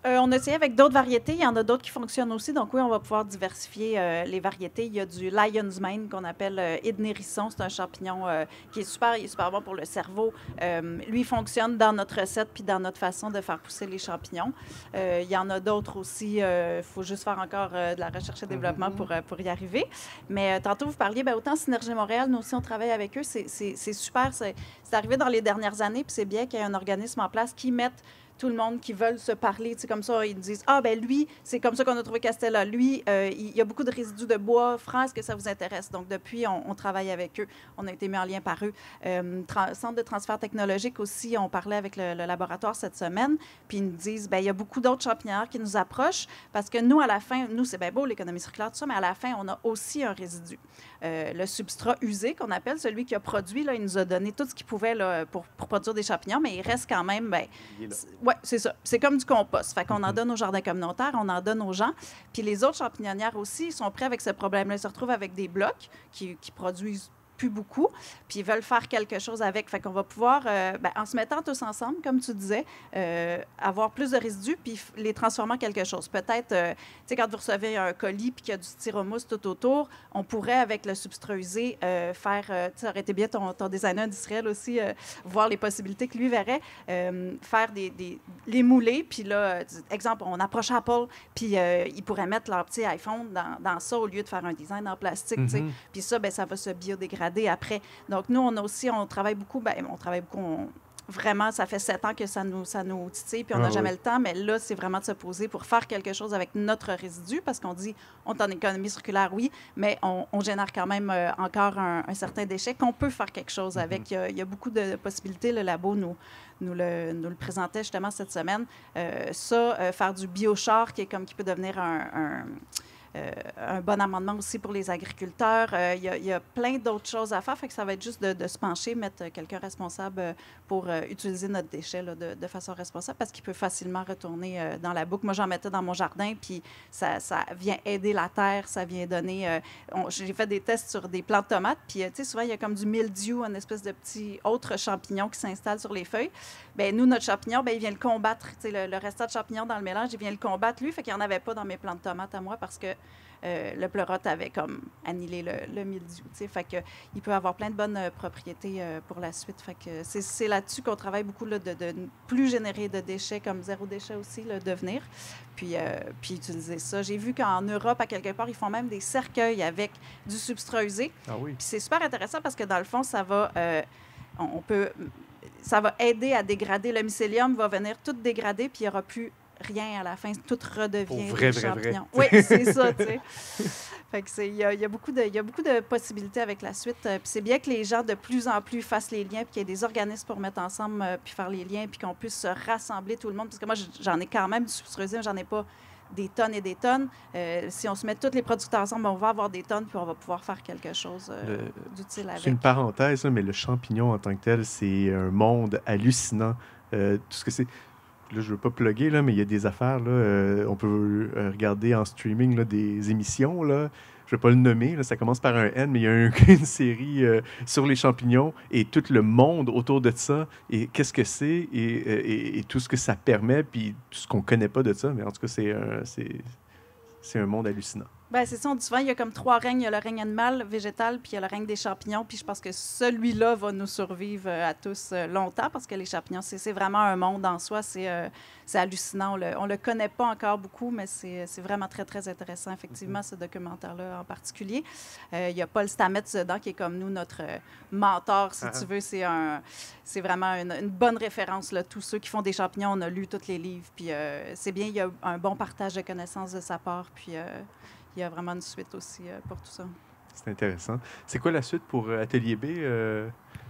C: On a essayé avec d'autres variétés. Il y en a d'autres qui fonctionnent aussi. Donc oui, on va pouvoir diversifier les variétés. Il y a du Lion's Mane qu'on appelle Idnérisson. C'est un champignon qui est il est super bon pour le cerveau. Lui, il fonctionne dans notre recette puis dans notre façon de faire pousser les champignons. Il y en a d'autres aussi. Il faut juste faire encore de la recherche et développement pour y arriver. Mais tantôt, vous parliez, autant Synergie Montréal, nous aussi, on travaille avec eux. C'est super. C'est arrivé dans les dernières années, puis c'est bien qu'il y ait un organisme en place qui mette tout le monde qui veulent se parler, tu sais, comme ça, ils disent « Ah, ben lui, c'est comme ça qu'on a trouvé Castella. Lui, il y a beaucoup de résidus de bois franc, est-ce que ça vous intéresse? » Donc, depuis, on travaille avec eux. On a été mis en lien par eux. Centre de transfert technologique aussi, on parlait avec le laboratoire cette semaine, puis ils nous disent « Bien, il y a beaucoup d'autres champignons qui nous approchent parce que nous, à la fin, nous, c'est bien beau l'économie circulaire, tout ça, mais à la fin, on a aussi un résidu. Le substrat usé, qu'on appelle, celui qui a produit, là, il nous a donné tout ce qu'il pouvait là, pour produire des champignons, mais il reste quand même... Oui, c'est ça. C'est comme du compost. Fait qu'on en donne aux jardins communautaires, on en donne aux gens. Puis les autres champignonnières aussi, ils sont prêts avec ce problème-là. Ils se retrouvent avec des blocs qui produisent plus beaucoup, puis ils veulent faire quelque chose avec. Fait qu'on va pouvoir, en se mettant tous ensemble, comme tu disais, avoir plus de résidus, puis les transformer en quelque chose. Peut-être, tu sais, quand vous recevez un colis, puis qu'il y a du styromousse tout autour, on pourrait, avec le substrat usé, faire, tu sais, ça aurait été bien ton designer industriel aussi, voir les possibilités que lui verrait, faire les mouler, puis là, exemple, on approche Apple, puis ils pourraient mettre leur petit iPhone dans ça au lieu de faire un design en plastique, tu sais. Puis ça, ça va se biodégrader après. Donc, nous, on travaille beaucoup, vraiment, ça fait 7 ans que ça nous titille, puis on n'a jamais le temps, mais là, c'est vraiment de se poser pour faire quelque chose avec notre résidu, parce qu'on dit, on est en économie circulaire, oui, mais on génère quand même encore un certain déchet qu'on peut faire quelque chose avec. Il y a beaucoup de possibilités. Le labo nous le présentait justement cette semaine. Faire du biochar, qui peut devenir un bon amendement aussi pour les agriculteurs. Il y a plein d'autres choses à faire, fait que ça va être juste de se pencher, mettre quelqu'un responsable pour utiliser notre déchet là, de façon responsable, parce qu'il peut facilement retourner dans la boucle. Moi, j'en mettais dans mon jardin, puis ça vient aider la terre, ça vient donner... j'ai fait des tests sur des plants de tomates, puis tu sais, souvent, il y a comme du mildiou, une espèce de petit autre champignon qui s'installe sur les feuilles. Bien, nous, notre champignon, il vient le combattre. Tu sais, le restant de champignon dans le mélange, il vient le combattre, lui, fait qu'il n'y en avait pas dans mes plants de tomates à moi, parce que le pleurote avait comme annihilé le mildiou. Fait que, il peut avoir plein de bonnes propriétés pour la suite. Fait que c'est là-dessus qu'on travaille beaucoup, là, de plus générer de déchets, comme zéro déchet aussi, le devenir, puis utiliser ça. J'ai vu qu'en Europe, à quelque part, ils font même des cercueils avec du substrat usé.
A: Ah oui.
C: Puis c'est super intéressant parce que, dans le fond, ça va... ça va aider à dégrader. Le mycélium va venir tout dégrader, puis il n'y aura plus rien à la fin. Tout redevient des champignons. Oui, c'est ça, tu sais. Fait que il y a beaucoup de possibilités avec la suite. Puis c'est bien que les gens, de plus en plus, fassent les liens, puis qu'il y ait des organismes pour mettre ensemble, puis faire les liens, puis qu'on puisse se rassembler tout le monde. Parce que moi, j'en ai quand même du substrat usé, mais j'en ai pas des tonnes et des tonnes. Si on se met tous les producteurs ensemble, on va avoir des tonnes, puis on va pouvoir faire quelque chose d'utile avec.
A: C'est une parenthèse, mais le champignon en tant que tel, c'est un monde hallucinant. Tout ce que c'est... Là, je ne veux pas plugger, là, mais il y a des affaires. Là, on peut regarder en streaming là, des émissions. Là. Je ne vais pas le nommer. Là, ça commence par un N, mais il y a une série sur les champignons et tout le monde autour de ça. Et qu'est-ce que c'est et tout ce que ça permet, puis tout ce qu'on ne connaît pas de ça. Mais en tout cas, c'est un monde hallucinant.
C: Bien, c'est ça, on dit souvent, il y a comme 3 règnes. Il y a le règne animal, végétal, puis il y a le règne des champignons. Puis je pense que celui-là va nous survivre à tous longtemps, parce que les champignons, c'est vraiment un monde en soi. C'est hallucinant. On le connaît pas encore beaucoup, mais c'est vraiment très, très intéressant, effectivement, ce documentaire-là en particulier. Il y a Paul Stamets dedans, qui est comme nous, notre mentor, si tu veux. C'est vraiment une bonne référence, là. Tous ceux qui font des champignons, on a lu tous les livres. Puis c'est bien, il y a un bon partage de connaissances de sa part. Puis... il y a vraiment une suite aussi pour tout ça.
A: C'est intéressant. C'est quoi la suite pour Atelier B?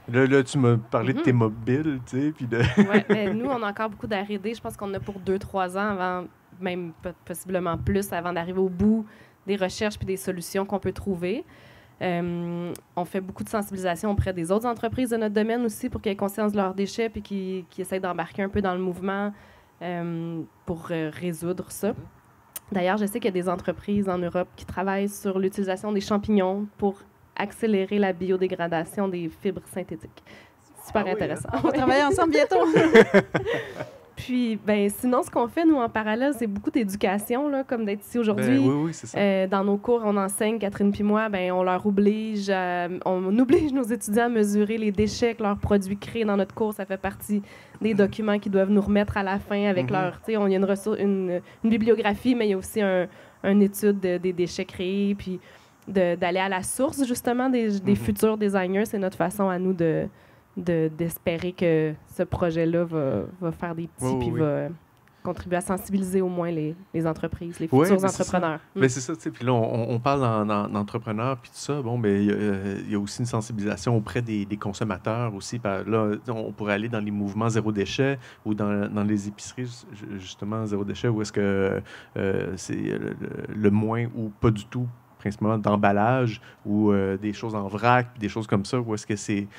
A: Là, tu m'as parlé de tes mobiles, tu sais, puis de...
B: Oui, mais nous, on a encore beaucoup d'R&D. Je pense qu'on a pour 2-3 ans, avant, même possiblement plus, avant d'arriver au bout des recherches puis des solutions qu'on peut trouver. On fait beaucoup de sensibilisation auprès des autres entreprises de notre domaine aussi pour qu'ils aient conscience de leurs déchets puis qu'ils essaient d'embarquer un peu dans le mouvement pour résoudre ça. D'ailleurs, je sais qu'il y a des entreprises en Europe qui travaillent sur l'utilisation des champignons pour accélérer la biodégradation des fibres synthétiques. Super intéressant.
C: On va travailler ensemble bientôt.
B: Puis, sinon, ce qu'on fait, nous, en parallèle, c'est beaucoup d'éducation, là, comme d'être ici aujourd'hui.
A: Oui, c'est ça.
B: Dans nos cours, on enseigne, Catherine puis moi, on oblige nos étudiants à mesurer les déchets que leurs produits créent dans notre cours. Ça fait partie des documents qu'ils doivent nous remettre à la fin avec leur... Il y a une bibliographie, mais il y a aussi une étude des déchets créés, puis d'aller à la source, justement, des futurs designers. C'est notre façon à nous d'espérer que ce projet-là va faire des petits, puis va contribuer à sensibiliser au moins les entreprises, les futurs entrepreneurs.
A: C'est ça, tu sais. Puis là, on parle d'entrepreneurs, puis tout ça. Bon, il y a aussi une sensibilisation auprès des consommateurs aussi. Là, on pourrait aller dans les mouvements zéro déchet ou dans les épiceries, justement, zéro déchet, où est-ce que c'est le moins ou pas du tout principalement d'emballage ou des choses en vrac, des choses comme ça, ou est-ce que c'est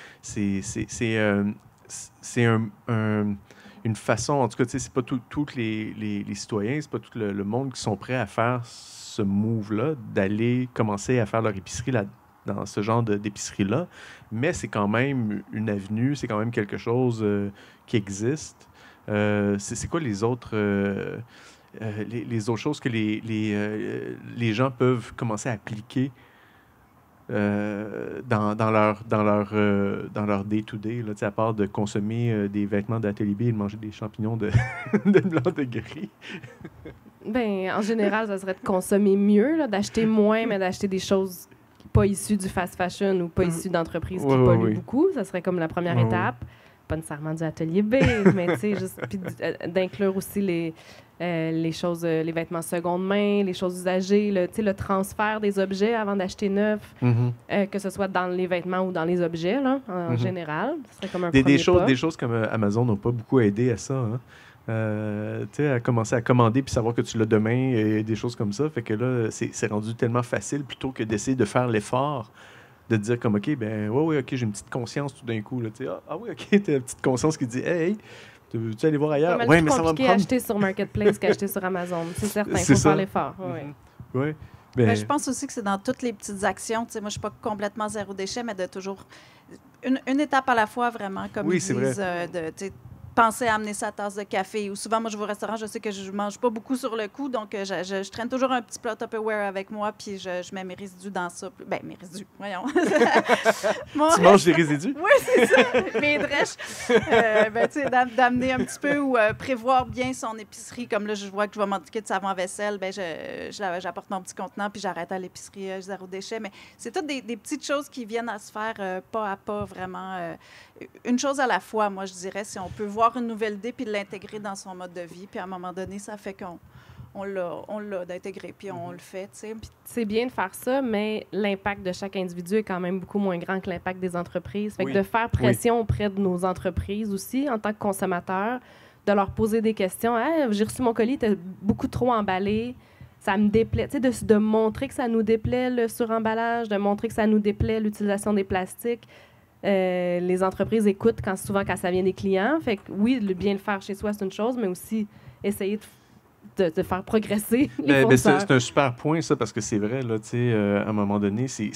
A: une façon, en tout cas, c'est pas tous les citoyens, c'est pas tout le monde qui sont prêts à faire ce move-là, d'aller commencer à faire leur épicerie dans ce genre d'épicerie-là, mais c'est quand même une avenue, c'est quand même quelque chose qui existe. C'est quoi les autres... les autres choses que les gens peuvent commencer à appliquer dans leur day-to-day, là, à part de consommer des vêtements d'Atelier B et de manger des champignons de blanc de gris?
B: En général, ça serait de consommer mieux, là, d'acheter moins, mais d'acheter des choses pas issues du fast fashion ou pas issues d'entreprises qui polluent beaucoup. Ça serait comme la première étape. Pas nécessairement du Atelier B, mais tu sais, juste d'inclure aussi les choses, les vêtements seconde main, les choses usagées, le transfert des objets avant d'acheter neuf, que ce soit dans les vêtements ou dans les objets, là, en général. Ce serait comme un premier pas.
A: Des choses comme Amazon n'ont pas beaucoup aidé à ça, hein? À commencer à commander puis savoir que tu l'as demain et des choses comme ça. Fait que là, c'est rendu tellement facile plutôt que d'essayer de faire l'effort de te dire comme, OK, OK, j'ai une petite conscience tout d'un coup. Là, oui, OK, t'as une petite conscience qui dit, hey, tu veux aller voir ailleurs?
B: Oui, mais ça va me prendre... acheter sur Marketplace qu'acheter sur Amazon. C'est certain, il faut faire l'effort.
C: Oui. Je pense aussi que c'est dans toutes les petites actions. Moi, je ne suis pas complètement zéro déchet, mais de toujours... Une étape à la fois, vraiment, comme ils disent, penser à amener sa tasse de café. Ou souvent, moi, je vais au restaurant, je sais que je ne mange pas beaucoup sur le coup, donc je traîne toujours un petit plat Tupperware avec moi, puis je mets mes résidus dans ça. Mes résidus, voyons.
A: Tu manges des résidus?
C: Oui, c'est ça, mes drèches. D'amener un petit peu ou prévoir bien son épicerie. Comme là, je vois que je vais manquer de savon à vaisselle, j'apporte mon petit contenant, puis j'arrête à l'épicerie zéro déchet. Mais c'est toutes des petites choses qui viennent à se faire pas à pas, vraiment. Une chose à la fois, moi, je dirais, si on peut voir une nouvelle idée puis de l'intégrer dans son mode de vie, puis à un moment donné, ça fait qu'on l'a d'intégrer, puis on le fait, tu sais.
B: C'est bien de faire ça, mais l'impact de chaque individu est quand même beaucoup moins grand que l'impact des entreprises. Fait que de faire pression auprès de nos entreprises aussi, en tant que consommateurs, de leur poser des questions. Hey, j'ai reçu mon colis, t'es beaucoup trop emballé. Ça me déplaît, tu sais, de montrer que ça nous déplaît le suremballage, de montrer que ça nous déplaît l'utilisation des plastiques. Les entreprises écoutent souvent quand ça vient des clients. Fait que oui, bien le faire chez soi, c'est une chose, mais aussi essayer de faire progresser les fournisseurs.
A: C'est un super point, ça, parce que c'est vrai, là, à un moment donné, c'est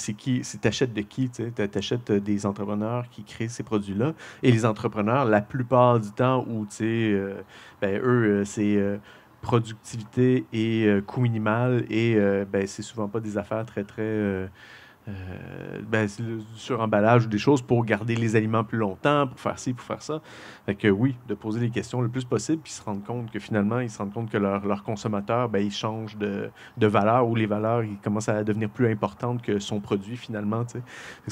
A: t'achètes de qui? T'achètes des entrepreneurs qui créent ces produits-là. Et les entrepreneurs, la plupart du temps, où, eux, c'est productivité et coût minimal, et c'est souvent pas des affaires très, très... c'est du suremballage ou des choses pour garder les aliments plus longtemps, pour faire ci, pour faire ça. Fait que oui, de poser des questions le plus possible, puis se rendre compte que finalement, ils se rendent compte que leurs consommateurs, ils changent de valeur, ou les valeurs, ils commencent à devenir plus importantes que son produit finalement.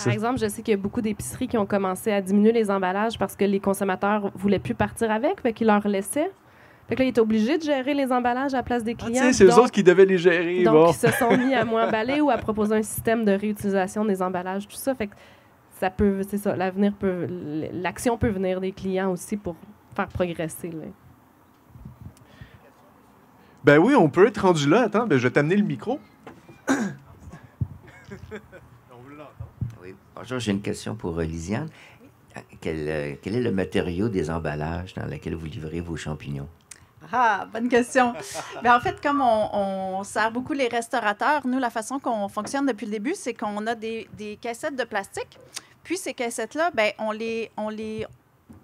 B: Par exemple, je sais qu'il y a beaucoup d'épiceries qui ont commencé à diminuer les emballages parce que les consommateurs ne voulaient plus partir avec, fait qu'ils leur laissaient. Fait que là, ils étaient obligés de gérer les emballages à la place des clients.
A: C'est eux autres qui devaient les gérer.
B: Donc, ils se sont mis à moins emballer ou à proposer un système de réutilisation des emballages, tout ça. Fait que ça peut, c'est ça, l'action peut venir des clients aussi pour faire progresser. Là.
A: Oui, on peut être rendu là. Attends, je vais t'amener le micro. On veut l'entendre.
D: Oui. Bonjour, j'ai une question pour Lisiane. Quel est le matériau des emballages dans lequel vous livrez vos champignons?
C: Ah, bonne question. En fait, comme on sert beaucoup les restaurateurs, nous, la façon qu'on fonctionne depuis le début, c'est qu'on a des caissettes de plastique. Puis ces caissettes-là, on les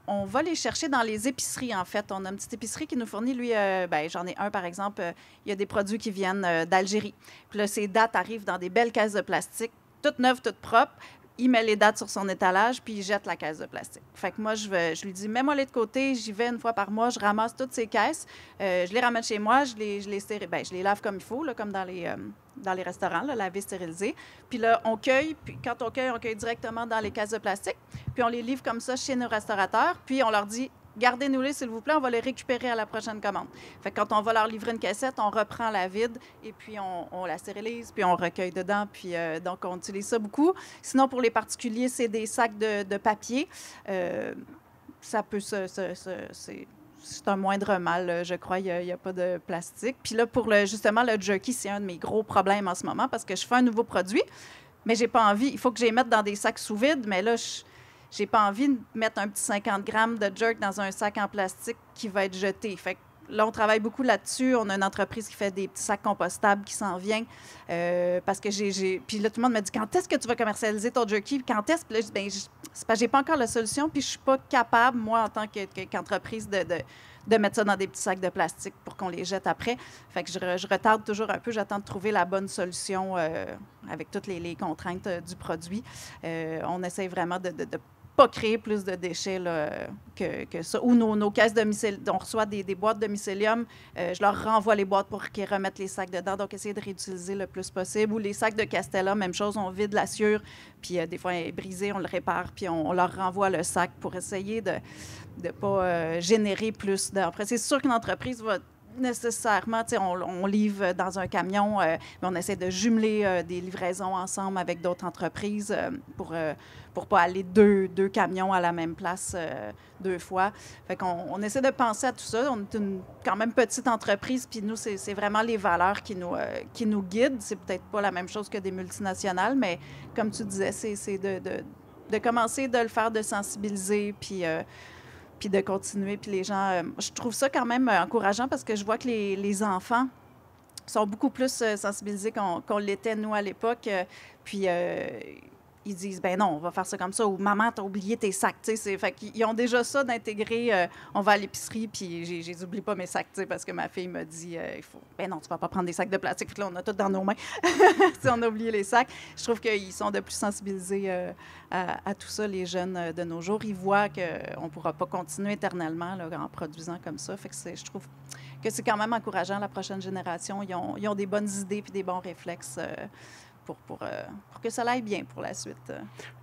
C: on va les chercher dans les épiceries, en fait. On a une petite épicerie qui nous fournit, lui, j'en ai un, par exemple, il y a des produits qui viennent d'Algérie. Puis là, ces dates arrivent dans des belles caisses de plastique, toutes neuves, toutes propres. Il met les dates sur son étalage, puis il jette la caisse de plastique. Fait que moi, je lui dis, mets-moi les de côté, j'y vais une fois par mois, je ramasse toutes ces caisses, je les ramène chez moi, je les lave comme il faut, là, comme dans les restaurants, là, laver, stériliser. Puis là, on cueille, puis quand on cueille directement dans les caisses de plastique, puis on les livre comme ça chez nos restaurateurs, puis on leur dit, gardez-nous-les, s'il vous plaît, on va les récupérer à la prochaine commande. Fait que quand on va leur livrer une cassette, on reprend la vide et puis on la stérilise, puis on recueille dedans. Puis donc, on utilise ça beaucoup. Sinon, pour les particuliers, c'est des sacs de papier. Ça peut c'est un moindre mal, je crois. Il n'y a pas de plastique. Puis là, justement, le jerky, c'est un de mes gros problèmes en ce moment parce que je fais un nouveau produit, mais j'ai pas envie. Il faut que je les mette dans des sacs sous vide, mais là, j'ai pas envie de mettre un petit 50 grammes de jerk dans un sac en plastique qui va être jeté. Fait que là, on travaille beaucoup là-dessus. On a une entreprise qui fait des petits sacs compostables qui s'en vient. Parce que Puis là, tout le monde me dit, quand est-ce que tu vas commercialiser ton jerky? Quand est-ce? Puis là, je dis, ben, c'est parce que j'ai pas encore la solution, puis je suis pas capable, moi, en tant qu'entreprise, de mettre ça dans des petits sacs de plastique pour qu'on les jette après. Fait que je retarde toujours un peu. J'attends de trouver la bonne solution avec toutes les contraintes du produit. On essaie vraiment de pas créer plus de déchets là, que ça. Ou nos caisses de mycélium, on reçoit des boîtes de mycélium, je leur renvoie les boîtes pour qu'ils remettent les sacs dedans, donc essayer de réutiliser le plus possible. Ou les sacs de Castella, même chose, on vide la sciure, puis des fois, elle est brisée, on le répare, puis on leur renvoie le sac pour essayer de ne pas générer plus. Après, c'est sûr qu'une entreprise va nécessairement, on livre dans un camion, mais on essaie de jumeler des livraisons ensemble avec d'autres entreprises pour pas aller deux camions à la même place deux fois. Fait qu'on essaie de penser à tout ça. On est une quand même petite entreprise, puis nous, c'est vraiment les valeurs qui nous guident. C'est peut-être pas la même chose que des multinationales, mais comme tu disais, c'est de commencer de le faire, de sensibiliser, puis de continuer. Puis les gens, je trouve ça quand même encourageant parce que je vois que les enfants sont beaucoup plus sensibilisés qu'on l'était, nous, à l'époque. Puis ils disent, ben non, on va faire ça comme ça. Ou maman, t'as oublié tes sacs. Fait qu'ils ont déjà ça d'intégrer. On va à l'épicerie, puis j'oublie pas mes sacs, parce que ma fille me dit, ben non, tu vas pas prendre des sacs de plastique. Puis là, on a tout dans nos mains. On a oublié les sacs. Je trouve qu'ils sont de plus sensibilisés à tout ça, les jeunes de nos jours. Ils voient qu'on ne pourra pas continuer éternellement là, en produisant comme ça. Fait que je trouve que c'est quand même encourageant. La prochaine génération, ils ont des bonnes idées puis des bons réflexes pour que ça aille bien pour la suite.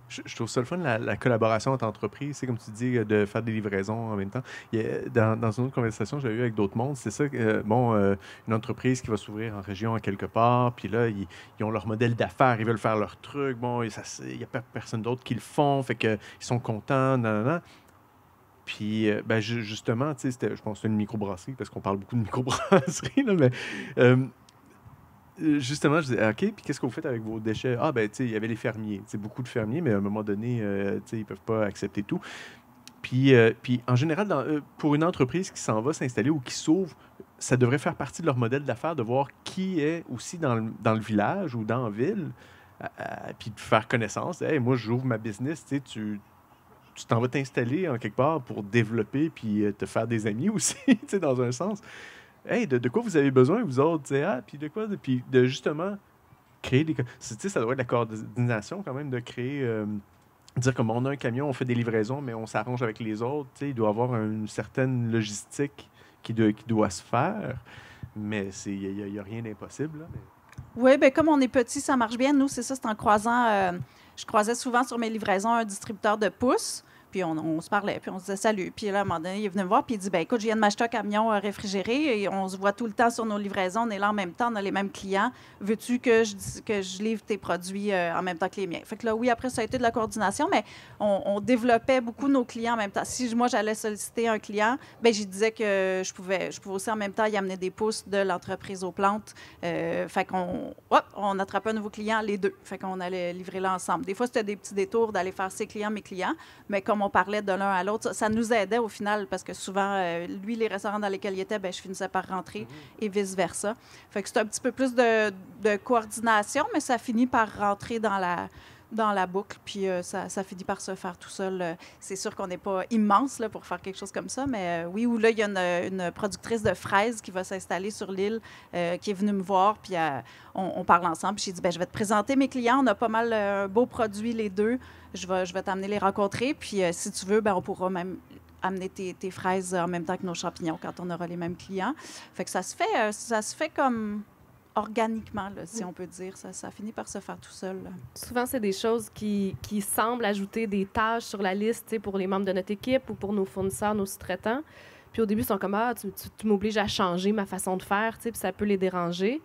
A: Je trouve ça le fun, la collaboration entre entreprises. C'est comme tu dis, de faire des livraisons en même temps. Dans une autre conversation que j'avais eue avec d'autres mondes, c'est ça, une entreprise qui va s'ouvrir en région à quelque part, puis là, ils ont leur modèle d'affaires, ils veulent faire leur truc. Bon, il n'y a personne d'autre qui le font, fait qu'ils sont contents, nanana. Puis, justement, je pense que c'est une microbrasserie, parce qu'on parle beaucoup de microbrasserie, là, mais... justement, je disais, OK, puis qu'est-ce que vous faites avec vos déchets? Ah, ben, tu sais, il y avait les fermiers. C'est beaucoup de fermiers, mais à un moment donné, tu sais, ils ne peuvent pas accepter tout. Puis en général, pour une entreprise qui s'en va s'installer ou qui s'ouvre, ça devrait faire partie de leur modèle d'affaires de voir qui est aussi dans le village ou dans la ville, puis de faire connaissance. Hey, moi, j'ouvre ma business, tu t'en vas t'installer en quelque part pour développer puis te faire des amis aussi, tu sais, dans un sens. Hey, de quoi vous avez besoin, vous autres? Puis de quoi? Puis de justement créer des... Ça doit être la coordination quand même de créer... dire comme on a un camion, on fait des livraisons, mais on s'arrange avec les autres. Il doit y avoir une certaine logistique qui doit se faire, mais il n'y a rien d'impossible. Là, mais...
C: Oui, bien comme on est petit, ça marche bien. Nous, c'est ça, c'est en croisant... je croisais souvent sur mes livraisons un distributeur de pouces. Puis on se parlait, puis on se disait salut. Puis là, à un moment donné, il est venu me voir, puis il dit, ben écoute, je viens de m'acheter un camion réfrigéré et on se voit tout le temps sur nos livraisons. On est là en même temps, on a les mêmes clients. Veux-tu que je livre tes produits en même temps que les miens? Fait que là, oui, après, ça a été de la coordination, mais on développait beaucoup nos clients en même temps. Si moi, j'allais solliciter un client, ben je disais que je pouvais aussi en même temps y amener des pousses de l'entreprise aux plantes. Fait on attrapait un nouveau client, les deux. Fait qu'on allait livrer là ensemble. Des fois, c'était des petits détours d'aller faire ses clients, mes clients, mais comme on parlait de l'un à l'autre, ça nous aidait au final parce que souvent, lui, les restaurants dans lesquels il était, ben, je finissais par rentrer et vice-versa. Fait que c'est un petit peu plus de coordination, mais ça finit par rentrer dans dans la boucle, puis ça finit par se faire tout seul. C'est sûr qu'on n'est pas immense là, pour faire quelque chose comme ça, mais oui, où là, il y a une productrice de fraises qui va s'installer sur l'île, qui est venue me voir, puis on parle ensemble. Puis j'ai dit, je vais te présenter mes clients, on a pas mal beaux produits les deux, je vais t'amener les rencontrer, puis si tu veux, on pourra même amener tes fraises en même temps que nos champignons quand on aura les mêmes clients. Fait que ça se fait comme organiquement, là, si on peut dire. Ça finit par se faire tout seul. Là.
B: Souvent, c'est des choses qui semblent ajouter des tâches sur la liste pour les membres de notre équipe ou pour nos fournisseurs, nos sous-traitants. Puis au début, ils sont comme « Ah, tu m'obliges à changer ma façon de faire », puis ça peut les déranger.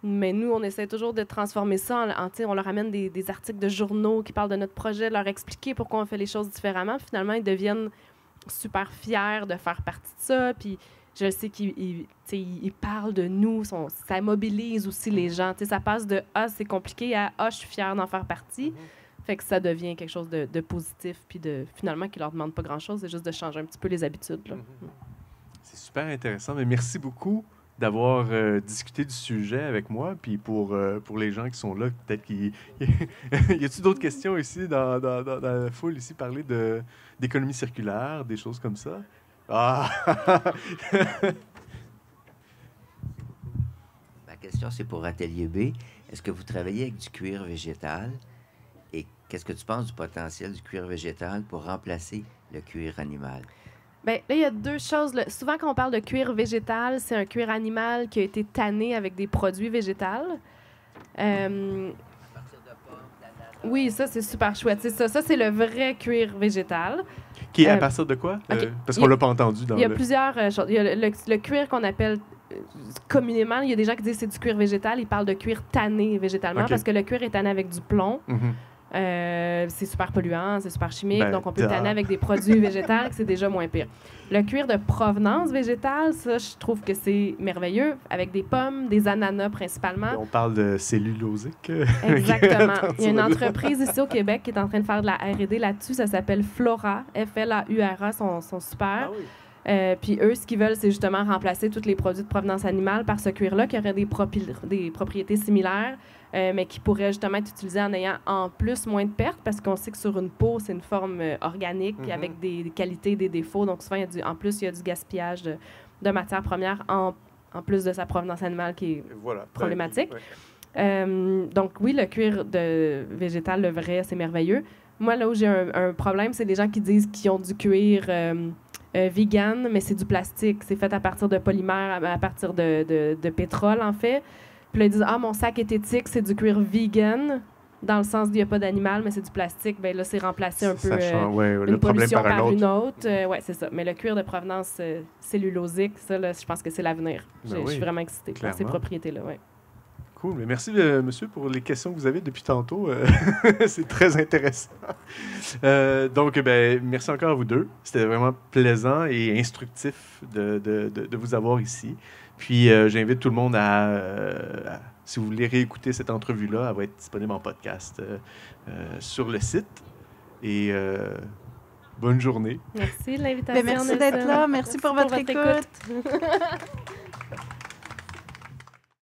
B: Mais nous, on essaie toujours de transformer ça on leur amène des articles de journaux qui parlent de notre projet, de leur expliquer pourquoi on fait les choses différemment. Puis finalement, ils deviennent super fiers de faire partie de ça. Puis je sais qu'ils parlent de nous. Ça mobilise aussi les gens. Ça passe de « Ah, c'est compliqué » à « Ah, je suis fière d'en faire partie ». Fait que ça devient quelque chose de positif, puis finalement, qui leur demande pas grand-chose. C'est juste de changer un petit peu les habitudes. Là.
A: C'est super intéressant. Mais merci beaucoup d'avoir discuté du sujet avec moi. Puis pour les gens qui sont là, peut-être qu'il y a-t-il d'autres questions ici dans la foule, ici, parler d'économie circulaire, des choses comme ça? Ah!
D: Ma question, c'est pour Atelier B. Est-ce que vous travaillez avec du cuir végétal? Et qu'est-ce que tu penses du potentiel du cuir végétal pour remplacer le cuir animal?
B: Bien, là, il y a deux choses. Là. Souvent, quand on parle de cuir végétal, c'est un cuir animal qui a été tanné avec des produits végétaux. Oui, ça, c'est super chouette. C'est ça. Ça, c'est le vrai cuir végétal.
A: Qui est à partir de quoi?
B: Okay.
A: Parce qu'on ne l'a pas entendu dans
B: Il y a plusieurs choses. Il y a le cuir qu'on appelle communément, il y a des gens qui disent que c'est du cuir végétal. Ils parlent de cuir tanné végétalement parce que le cuir est tanné avec du plomb. C'est super polluant, c'est super chimique, donc on peut le tanner avec des produits végétaux, c'est déjà moins pire. Le cuir de provenance végétale, ça, je trouve que c'est merveilleux, avec des pommes, des ananas principalement.
A: On parle de cellulosique.
B: Exactement. Il y a une entreprise ici au Québec qui est en train de faire de la R&D là-dessus, ça s'appelle Flora, F-L-A-U-R-A, sont super.
A: Ah oui.
B: Puis eux, ce qu'ils veulent, c'est justement remplacer tous les produits de provenance animale par ce cuir-là qui aurait des propriétés similaires, mais qui pourrait justement être utilisé en ayant en plus moins de pertes, parce qu'on sait que sur une peau, c'est une forme organique avec des qualités, des défauts. Donc souvent, en plus, il y a du gaspillage de matières premières en plus de sa provenance animale qui est problématique. Donc oui, le cuir végétal, le vrai, c'est merveilleux. Moi, là où j'ai un problème, c'est les gens qui disent qu'ils ont du cuir vegan, mais c'est du plastique. C'est fait à partir de polymères, à partir de pétrole, en fait. Puis là, ils disent « Ah, mon sac est éthique, c'est du cuir vegan, dans le sens qu'il n'y a pas d'animal, mais c'est du plastique. » Bien là, c'est remplacé un peu une pollution par une autre. Oui, c'est ça. Mais le cuir de provenance cellulosique, ça, là, je pense que c'est l'avenir. Je suis vraiment excitée par ces propriétés-là. Ouais.
A: Cool. Mais merci, monsieur, pour les questions que vous avez depuis tantôt. C'est très intéressant. Donc, merci encore à vous deux. C'était vraiment plaisant et instructif de vous avoir ici. Puis, j'invite tout le monde si vous voulez réécouter cette entrevue-là, elle va être disponible en podcast sur le site. Et bonne journée.
B: Merci de l'invitation.
C: Merci d'être là. Merci pour votre écoute.